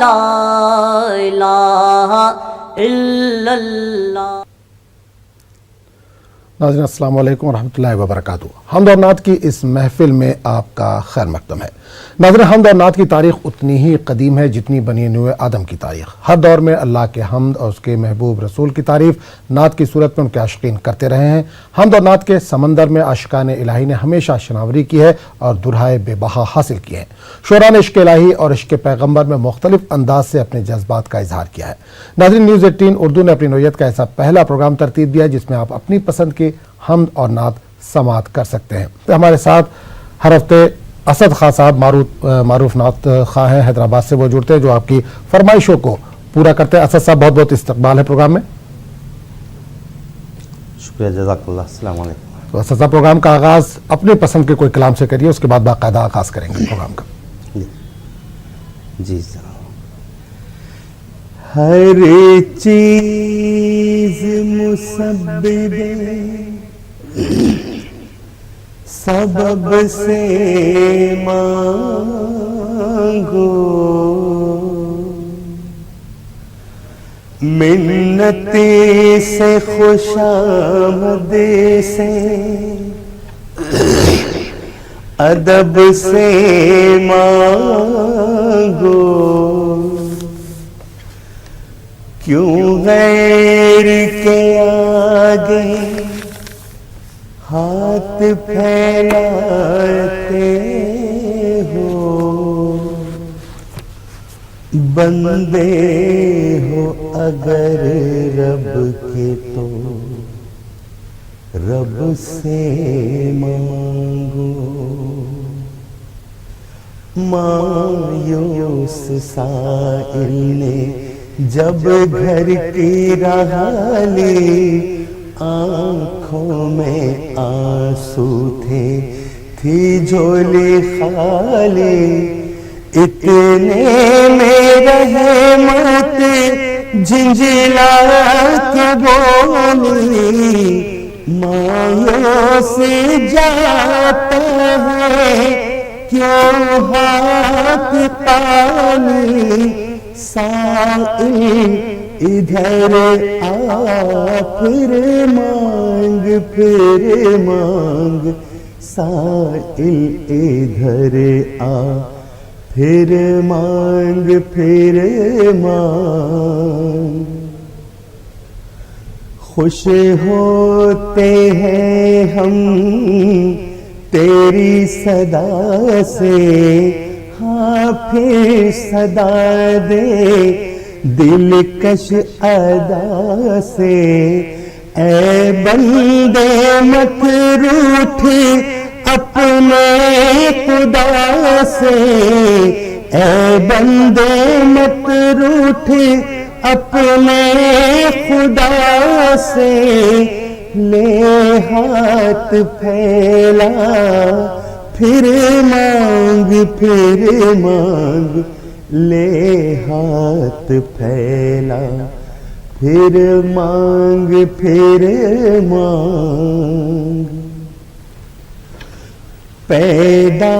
ला इलाहा इल्लल्लाह। नाज़रीन अस्सलामु अलैकुम रहमतुल्लाहि व बरकातुहू। हम्द और नात की इस महफिल में आपका खैर मक़दम है। नाज़रीन, हम्द और नात की तारीख़ उतनी ही कदीम है जितनी बनी नूए आदम की तारीख़। हर दौर में अल्लाह के हम्द और उसके महबूब रसूल की तारीफ़ नात की सूरत में उनके आशिकीन करते रहे हैं। हम्द और नात के समंदर में आशिकान इलाही ने हमेशा शनावरी की है और दुल्हाए बेबहा हासिल किए हैं। शोरा ने इश्क़ इलाही और इश्क़ पैगम्बर में मुख्तलिफ अंदाज से अपने जज्बात का इजहार किया है। नाज़रीन, न्यूज़ 18 उर्दू ने अपनी नौइयत का ऐसा पहला प्रोग्राम तरतीब दिया जिसमें आप अपनी पसंद की हम्द और नात समात कर सकते हैं। तो हमारे साथ हर हफ्ते असद खां साहब मारूफ नात खां हैं, हैदराबाद से वो जुड़ते हैं जो आपकी फरमाइशों को पूरा करते हैं। असद साहब, बहुत बहुत इस्तकबाल है प्रोग्राम में। शुक्रिया, जज़ाकल्लाह। अस्सलाम वालेकुम। तो असद साहब, प्रोग्राम का आगाज़ अपनी पसंद के कोई कलाम से करिए, उसके बाद बाकायदा आगाज़ करेंगे प्रोग्राम का। जी सर। हर चीज मुसब्बिबे सबब से मांगो, मिन्नती से खुशामदी से अदब से मांगो। क्यों गैर के आगे हाथ फैलाते हो, बंदे हो अगर रब के तो रब से मांगो। मायूस साइल ने जब घर की राह ली, आँखों में आंसू थे, थी झोली खाली। इतने में रहमत झिंझिला के बोली, मायूस जाता है क्यों हाथ ताली। साइल इधर आ फिर मांग, फिर मांग। साइल इधर आ फिर मांग, फिर मांग। खुश होते हैं हम तेरी सदा से, हाँ फिर सदा दे दिलकश अदा से। ऐ बंदे मत रूठ अपने खुदा से, ऐ बंदे मत रूठ अपने खुदा से। ले हाथ फैला फिर मांग, फिर मांग। ले हाथ फैला फिर मांग, फिर मांग। पैदा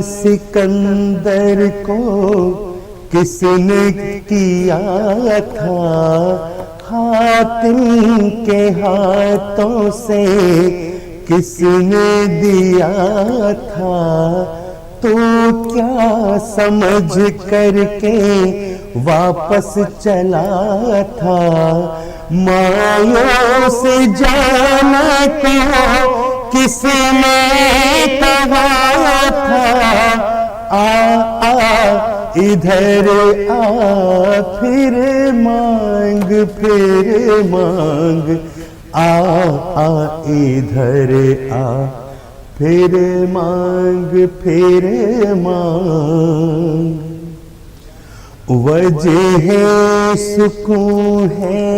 सिकंदर को किसने किया था, हातिम के हाथों से किसने दिया था। तो क्या समझ करके वापस चला था, मायूस जाना को किसने कहा था। आ इधर आ फिर मांग, फिर मांग। आ इधर आ फिर मांग, फिर मांग। वजह सुकून है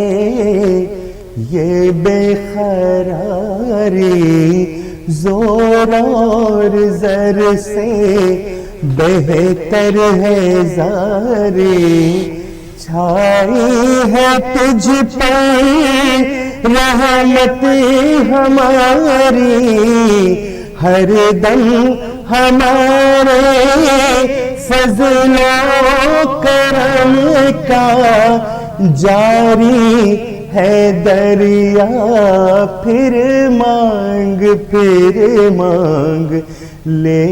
ये बेखरारी, जोर और जर से बेहतर है जारी। छाई है तुझ पर रहमत हमारी, हर दम हमारे फजलो करम का जारी है दरिया, फिर मांग ले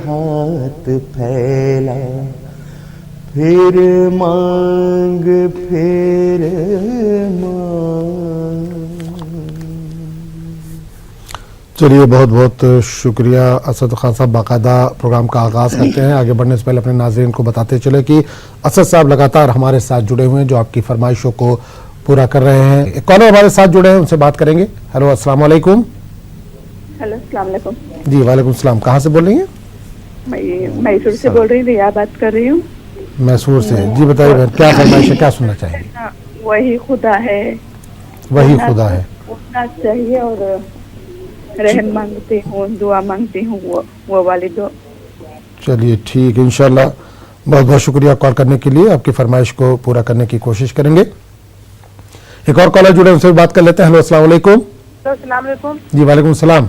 हाथ फैला, फिर मांग चलिए, बहुत बहुत शुक्रिया असद खान साहब। बाकायदा प्रोग्राम का आगाज़ करते हैं। आगे बढ़ने से पहले अपने नाज़रीन को बताते चले कि असद साहब लगातार हमारे साथ जुड़े हुए हैं, जो आपकी फरमाइशों को पूरा कर रहे हैं। एक कॉलर हमारे साथ जुड़े हैं, उनसे बात करेंगे। हेलो, अस्सलाम वालेकुम। हेलो, अस्सलाम वालेकुम। जी, वालेकुम सलाम। कहाँ से बोल रही हैं? मैं मैसूर से बोल रही हूँ, रिया बात कर रही हूँ। मैसूर से। जी बताइए बहन, क्या फरमाइश है, क्या सुनना चाहेंगी? वही खुदा है, वही खुदा है, उठना चाहिए और रहम मांगती हूँ, दुआ मांगती हूँ, वो वाली दो। चलिए ठीक है, इंशाल्लाह। बहुत बहुत शुक्रिया कॉल करने के लिए। आपकी फरमाइश को पूरा करने की कोशिश करेंगे। एक और कॉलर जुड़े, उनसे भी बात कर लेते हैं। हेलो, अस्सलाम वालेकुम। अस्सलाम वालेकुम। जी, वालेकुम सलाम।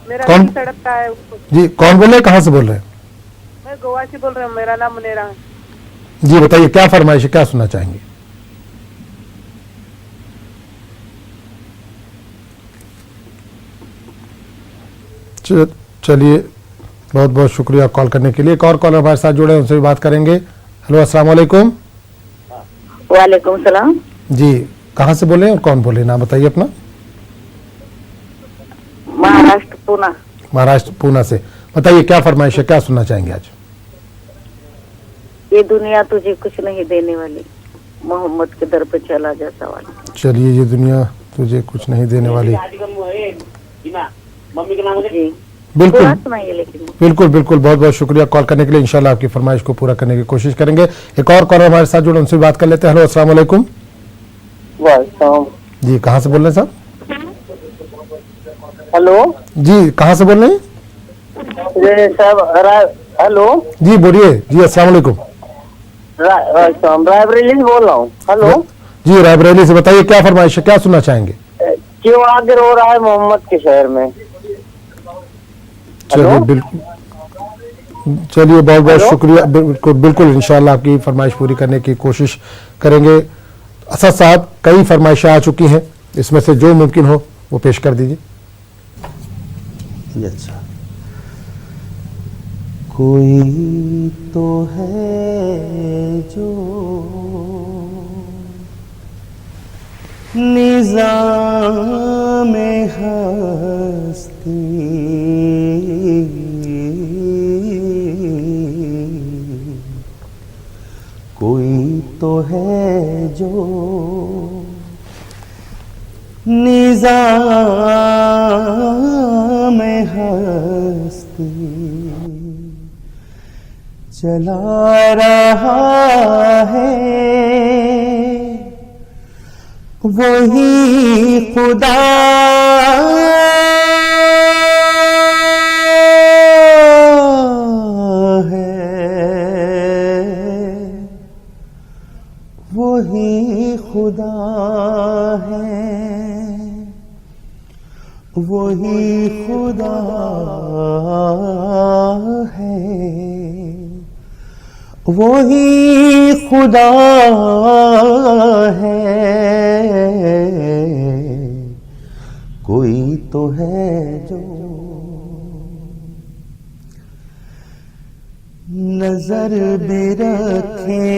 मेरा कौन? नाम सड़क का है। जी, कौन बोल रहे हैं, कहाँ से बोल रहे हैं? मैं गोवा से बोल रहा हूँ, मेरा नाम मुनेरा है। जी बताइए, क्या फरमाइश है, क्या सुनना चाहेंगे? चलिए, बहुत बहुत शुक्रिया कॉल करने के लिए। एक और कॉलर हमारे साथ जुड़े हैं, उनसे भी बात करेंगे। हेलो, अस्सलाम वालेकुम। वालेकुम सलाम। जी, कहाँ से बोले हैं और कौन बोले, नाम बताइए अपना। महाराष्ट्र पूना। महाराष्ट्र पूना से। बताइए क्या फरमाइश है, क्या सुनना चाहेंगे आज? ये दुनिया तुझे कुछ नहीं देने वाली, मोहम्मद के दर पे चला जा सवाल। चलिए, ये दुनिया तुझे कुछ नहीं देने वाली। जी बिल्कुल पूरा सुनाइए लेकिन। बिल्कुल बिल्कुल, बहुत बहुत शुक्रिया कॉल करने के लिए। इंशाल्लाह आपकी फरमाइश को पूरा करने की कोशिश करेंगे। एक और कॉलर हमारे साथ जुड़े, उनसे भी बात कर लेते हैं। हेलो, अस्सलाम वालेकुम। जी, कहाँ से बोल रहे हैं साहब? हेलो जी, कहाँ से बोल रहे हैं? हेलो जी बोलिए। जी, अस्सलाम वालेकुम। रायबरेली से बोल रहा हूँ। हेलो जी, रायबरेली से। बताइए क्या फरमाइश है, क्या सुनना चाहेंगे? क्यों आगे रो रहा है मोहम्मद के शहर में? चलिए बिल्कुल, चलिए बहुत बहुत शुक्रिया। बिल्कुल बिल्कुल, इंशाल्लाह आपकी फरमाइश पूरी करने की कोशिश करेंगे। असद साहब, कई फरमाइशें आ चुकी हैं, इसमें से जो मुमकिन हो वो पेश कर दीजिए। अच्छा, कोई तो है जो निज़ाम हस्ती कोई तो है जो निज़ाम हस्ती चला रहा है, वही खुदा वही खुदा है, वही खुदा है, वही खुदा है, कोई तो है जो नजर भी रखे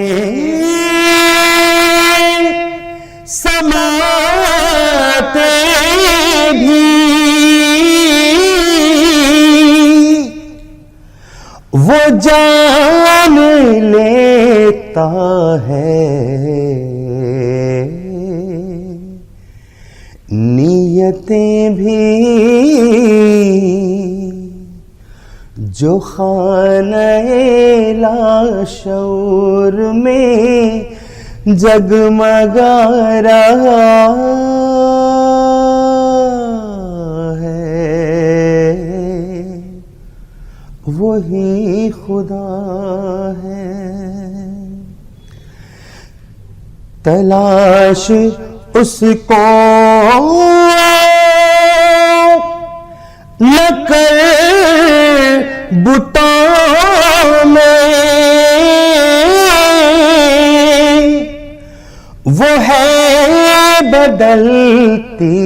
समाते भी वो जान लेता है, नियतें भी जो खाने लाशौर में जगमगा रहा है, वही खुदा है। तलाश उसको न कर बुतों में वो है बदलती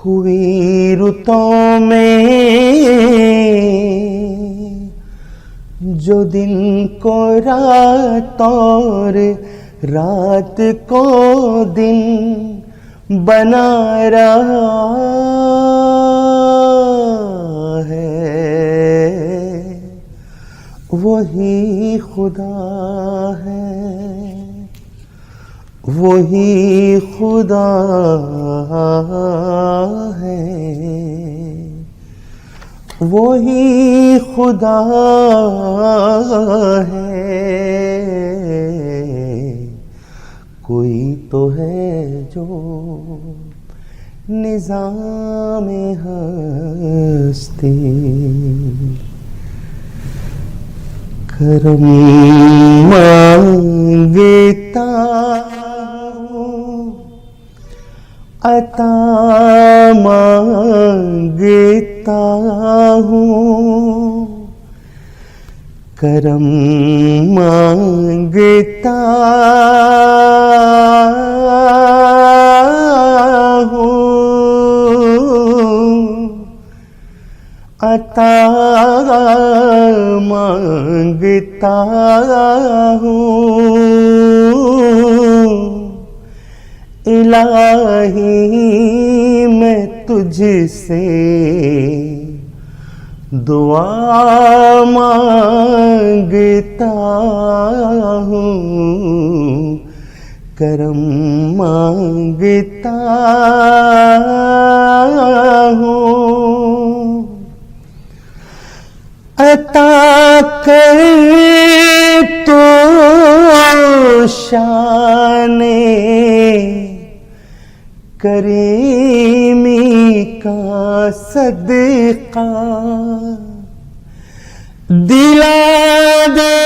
हुई रुतों में, जो दिन को रात और रात को दिन बना रहा है, वही खुदा है, वही खुदा है, वही खुदा है। कोई तो है जो निज़ाम हस्ती करम मांगता हूँ, अता मांगता हूँ, करम मांगता हूँ, अता मांगता हूँ। इलाही मैं तुझसे दुआ मांगता हूँ, करम मांगता हूँ। अता कर तो शाने करीमी का सदका दिला दे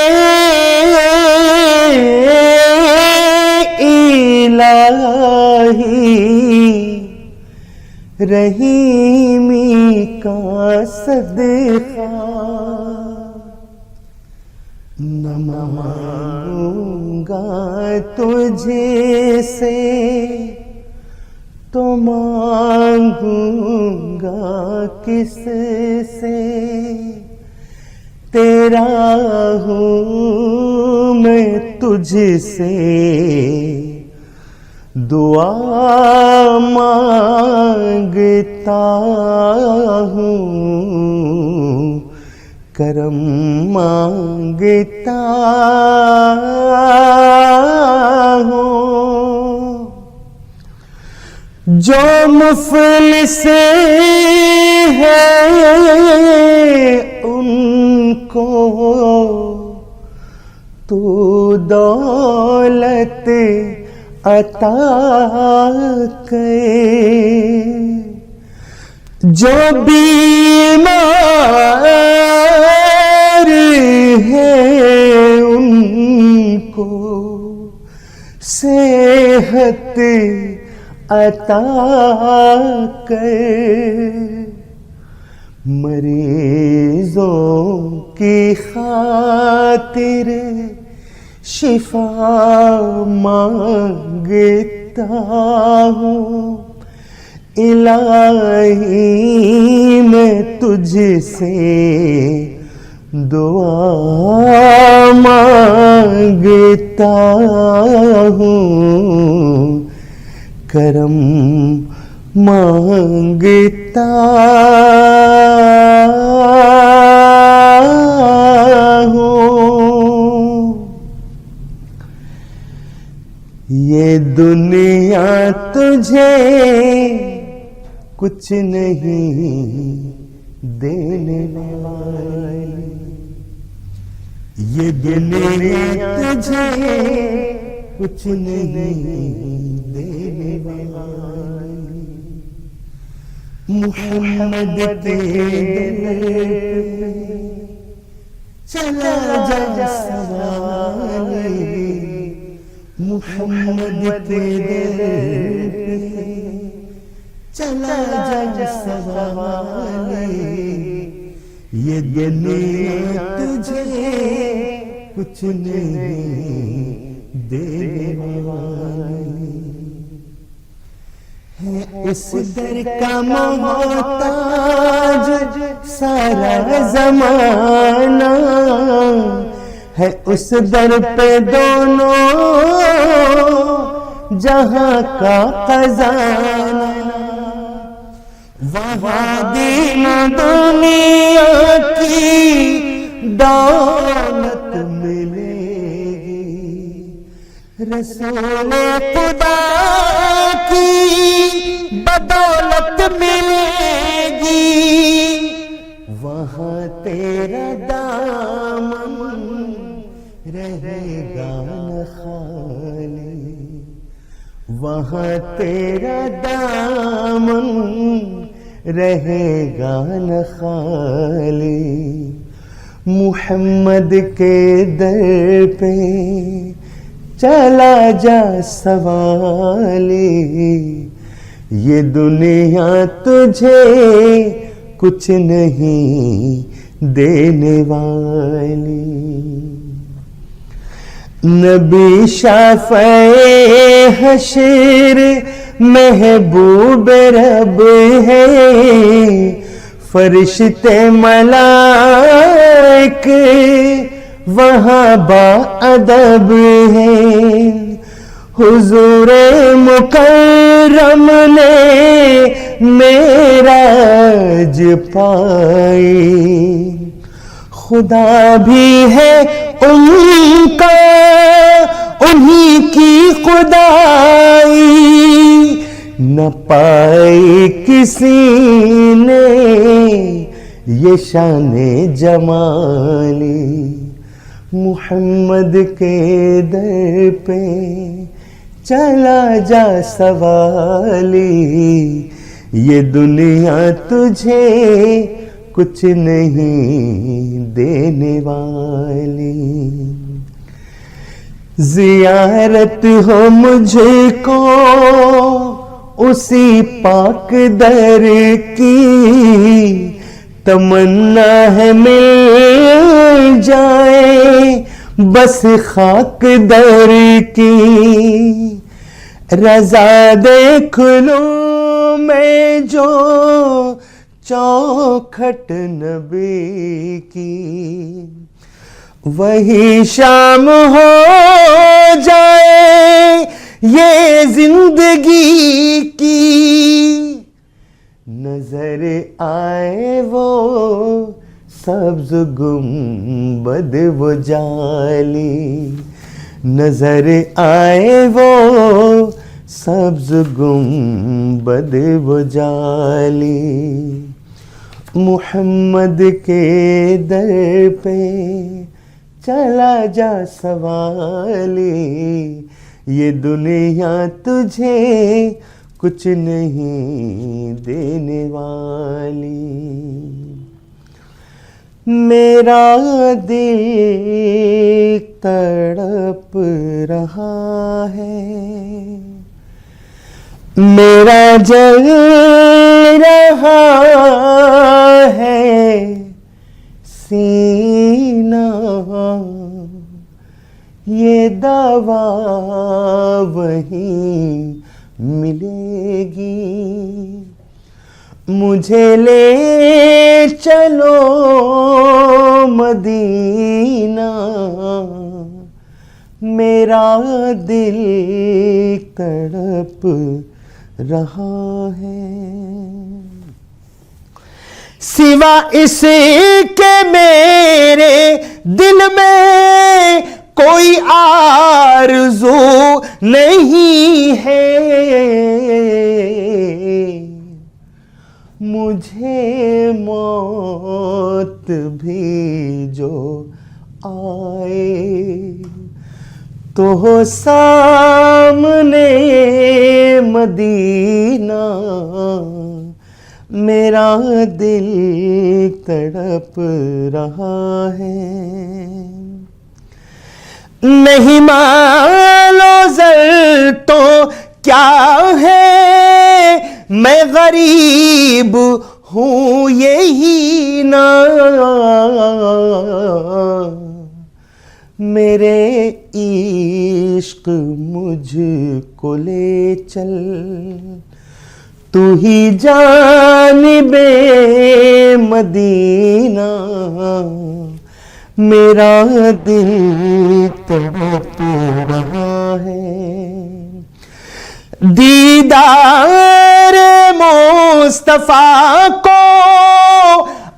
इलाही, रहीमी का सदका न मांगूंगा तुझे से तो मांगूंगा किस से, तेरा हूँ मैं तुझसे दुआ मांगता हूँ, करम मांगता हूँ। जो मुफलिस है उनको तू दौलत अता कर, जो बीमार है उनको सेहत अता कर, मरीजों की खातिर शिफा मांगता हूँ, इलाही मैं तुझसे दुआ मांगता हूँ, करम मांगता हूँ। ये दुनिया तुझे कुछ नहीं देने वाली, ये दुनिया तुझे कुछ नहीं देने वाली। मुहम्मद तेरे चला जा सवारी, मुहम्मद तेरे चला जा सवारी, ये दुनिया तुझे कुछ नहीं देने वाली है। इस दर का मोहताज सारा जमाना है, उस दर पे दोनों जहां का खजाना। वहां दीन दुनिया की दौलत मिलेगी, रसूल खुदा की बदौलत मिलेगी। वहां तेरा दामन रहेगा न खाली, वहां तेरा दामन रहेगा न खाली। मुहम्मद के दर पे चला जा सवाली, ये दुनिया तुझे कुछ नहीं देने वाली। नबी शाफ़े हशर महबूब रब है, फरिश्ते मलाइक वहाँ बाअदब है। हुजूरे मुकर्रम ने मेराज पाई, खुदा भी है उनका उन्हीं की खुदाई, न पाई किसी ने ये शाने जमाली। मुहम्मद के दर पे चला जा सवाली, ये दुनिया तुझे कुछ नहीं देने वाली। जियारत हो मुझको उसी पाक दर की, तमन्ना है मिल जाए बस खाक दर की। रजा देख लूं मैं जो चौखट नबी की, वही शाम हो जाए ये जिंदगी की। नजर आए वो सब्ज गुंबद वो जाली, नजर आए वो सब्ज गुंबद वो जाली। मुहम्मद के दर पे चला जा सवाली, ये दुनिया तुझे कुछ नहीं देने वाली। मेरा दिल तड़प रहा है, मेरा जल रहा है सीना, ये दवा वहीं मिलेगी। मुझे ले चलो मदीना, मेरा दिल तड़प रहा है। सिवा इसके मेरे दिल में कोई आरज़ू नहीं है। मुझे मौत भी जो आए तो सामने मदीना, मेरा दिल तड़प रहा है। नहीं मालो ज़र तो क्या है, मैं गरीब हूँ यही ना। मेरे इश्क मुझको ले चल, तू ही जानिबे मदीना, मेरा दिल तड़प रहा है। दीदार मुस्तफा को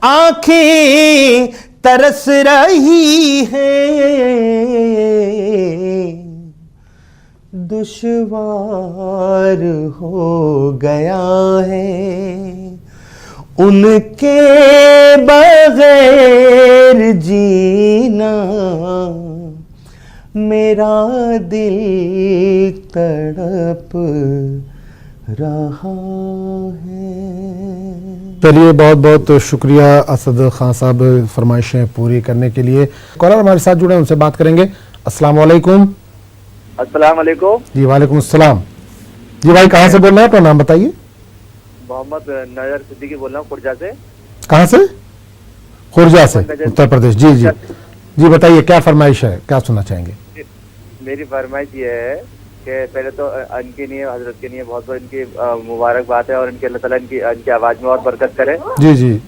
आंखें तरस रही हैं, दुश्वार हो गया है उनके बगैर जीना, मेरा दिल तड़प रहा है। चलिए, बहुत बहुत शुक्रिया असद खान साहब फरमाइशें पूरी करने के लिए। कॉलर हमारे साथ जुड़े, उनसे बात करेंगे। अस्सलाम वालेकुम। अस्सलाम वालेकुम। जी वालेकुम अस्सलाम। जी भाई, कहाँ से बोल रहे हैं, अपना नाम बताइए। मोहम्मद नजर सिद्दीकी बोल रहा हूँ खुर्जा से। कहाँ से? खुर्जा से, उत्तर प्रदेश। जी जी जी, बताइए क्या फरमाइश है, क्या सुनना चाहेंगे? मेरी फरमाइश ये है कि पहले तो इनकी नहीं है, हजरत की नहीं है, बहुत बहुत इनकी मुबारकबाद है और इनके अल्लाह ताला इनकी आवाज़ में और बरकत करे। जी जी,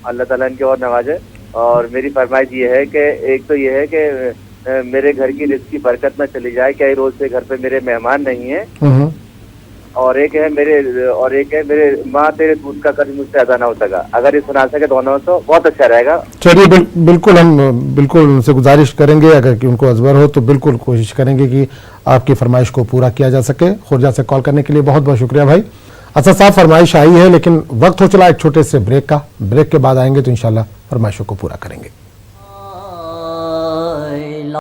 अल्लाह ताला इनके और नवाजे। और मेरी फरमाइश ये है कि एक तो ये है कि मेरे घर की रिज़्क़ की बरकत में चली जाए, कई रोज से घर पे मेरे मेहमान नहीं है। और एक है मेरे माँ तेरे दूध का कर्ज मुझसे अदा ना हो सका। अगर ये सुना सके दोनों तो बहुत अच्छा रहेगा। चलिए, बिल्कुल हम बिल्कुल उनसे गुजारिश करेंगे, अगर कि उनको अजबर हो तो बिल्कुल कोशिश करेंगे कि आपकी फरमाइश को पूरा किया जा सके। खुर्जा से कॉल करने के लिए बहुत बहुत शुक्रिया भाई। अच्छा साहब, फरमाइश आई है लेकिन वक्त हो चला एक छोटे से ब्रेक का। ब्रेक के बाद आएंगे तो इंशाल्लाह फरमाइशों को पूरा करेंगे।